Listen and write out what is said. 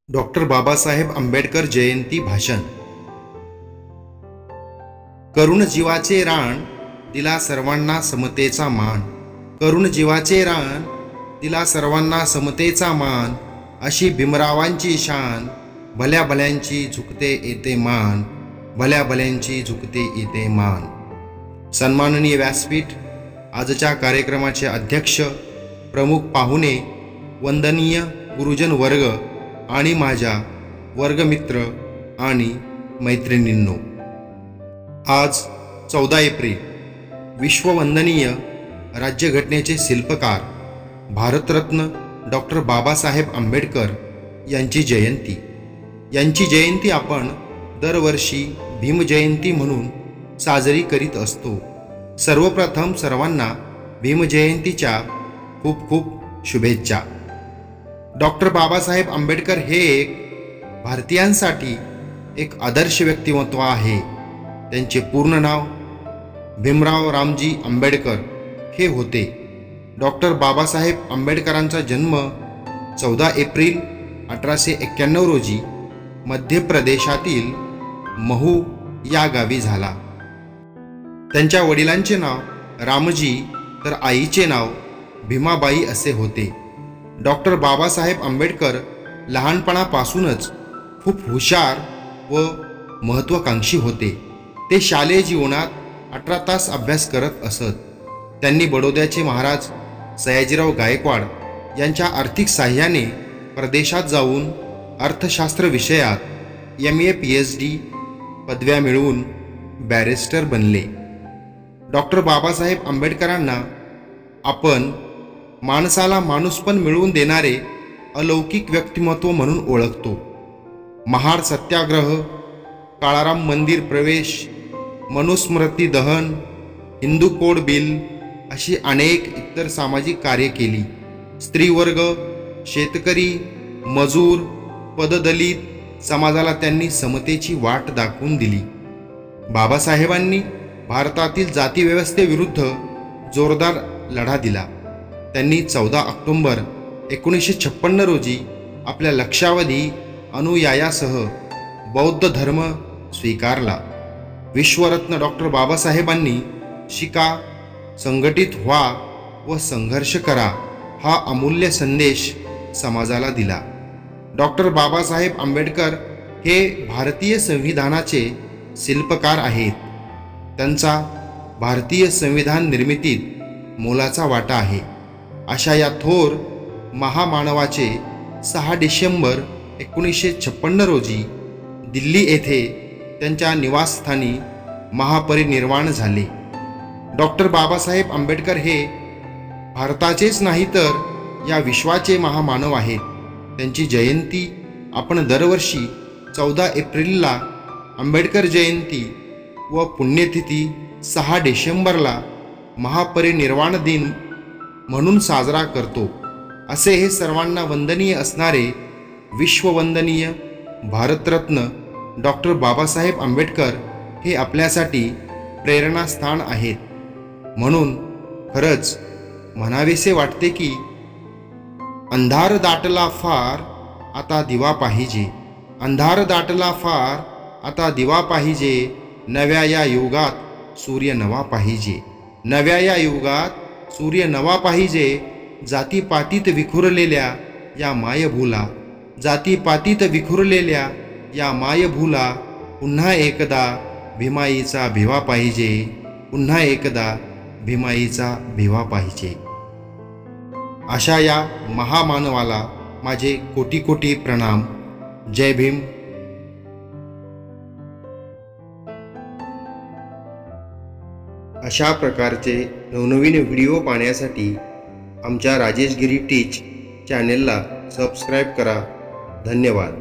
Doctor Babasaheb Ambedkar जयंती भाषण। करुण जीवाचे रान दिला सर्वांना समतेचा मान, करुण जीवाचे रान दिला सर्वांना समतेचा मान, अशी भीमरावांची शान, भल्या भल्यांची झुकते येते मान, भल्या भल्यांची झुकते येते मान। सन्माननीय व्यासपीठ, आजच्या कार्यक्रमाचे अध्यक्ष, प्रमुख पाहुणे, वंदनीय गुरुजन वर्ग आणि माझ्या वर्गमित्र आणि मैत्रिणींनो, आज 14 एप्रिल विश्ववंदनीय राज्यघटनेचे शिल्पकार भारतरत्न डॉक्टर बाबासाहेब आंबेडकर यांची जयंती। यांची जयंती आपण दरवर्षी भीमजयंती म्हणून साजरी करीत असतो। सर्वप्रथम सर्वांना भीमजयंतीच्या खूप खूप शुभेच्छा। डॉक्टर बाबासाहेब आंबेडकर हे एक भारतीयांसाठी एक आदर्श व्यक्तिमत्व आहे। त्यांचे पूर्ण नाव भीमराव रामजी आंबेडकर हे होते। डॉक्टर बाबासाहेब आंबेडकरांचा जन्म 14 एप्रिल 1891 रोजी मध्य प्रदेशातील महू या गावी झाला। त्यांच्या वडिलांचे नाव रामजी तर आईचे नाव भीमाबाई असे होते। डॉक्टर बाबासाहेब आंबेडकर लहानपणापासूनच खूप हुशार व महत्त्वाकांक्षी होते। ते शालेय जीवनात 18 तास अभ्यास करत असत। त्यांनी बडोद्याचे महाराज सयाजीराव गायकवाड यांच्या आर्थिक साह्याने परदेशात जाऊन अर्थशास्त्र विषयात MA PhD पदव्या मिळवून बॅरिस्टर बनले। डॉक्टर बाबासाहेब आंबेडकरांना आपण माणसाला माणूसपण मिळवून देणारे अलौकिक व्यक्तिमत्व म्हणून ओळखतो। महाड सत्याग्रह, काळाराम मंदिर प्रवेश, मनुस्मृती दहन, हिंदू कोड बिल अशी अनेक इतर सामाजिक कार्य केली। स्त्रीवर्ग, शेतकरी, मजूर, पददलित समाजाला त्यांनी समतेची वाट दाखवून दिली। बाबासाहेबांनी भारतातील जातीव्यवस्थेविरुद्ध जोरदार लढा दिला। त्यांनी 14 ऑक्टोबर 1956 रोजी आपल्या लक्षावधी अनुयायासह बौद्ध धर्म स्वीकारला। विश्वरत्न डॉक्टर बाबासाहेबांनी शिका, संघटित व्हा व संघर्ष करा हा अमूल्य संदेश समाजाला दिला। डॉक्टर बाबासाहेब आंबेडकर हे भारतीय संविधानाचे शिल्पकार आहेत। त्यांचा भारतीय संविधान निर्मितीत मोलाचा वाटा आहे। अशा या थोर महामानवाचे 6 डिसेंबर 1956 रोजी दिल्ली येथे त्यांच्या निवासस्थानी महापरिनिर्वाण झाले। डॉक्टर बाबासाहेब आंबेडकर हे भारताचेच नाही तर या विश्वाचे महामानव आहेत। त्यांची जयंती आपण दरवर्षी 14 एप्रिलला आंबेडकर जयंती व पुण्यतिथी 6 डिसेंबरला महापरिनिर्वाण दिन म्हणून साजरा करतो। असे हे सर्वांना वंदनीय असणारे विश्ववंदनीय भारतरत्न डॉक्टर बाबासाहेब आंबेडकर हे आपल्यासाठी प्रेरणास्थान आहेत। म्हणून खरंच म्हणावेसे वाटते की अंधार दाटला फार आता दिवा पाहिजे, अंधार दाटला फार आता दिवा पाहिजे, नव्या या युगात सूर्य नवा पाहिजे, नव्या या युगात सूर्य नवा पाहिजे। जातीपातीत विखुरलेल्या या मायभूला, जातीपातीत विखुरलेल्या या मायभूला पुन्हा एकदा भीमाईचा भिवा पाहिजे, पुन्हा एकदा भीमाईचा भिवा पाहिजे। अशा या महामानवाला माझे कोटी कोटी प्रणाम। जय भीम। अशा प्रकारचे नवनवीन व्हिडिओ पाहण्यासाठी आमच्या राजेश गिरी टीच चॅनेलला सबस्क्राईब करा। धन्यवाद।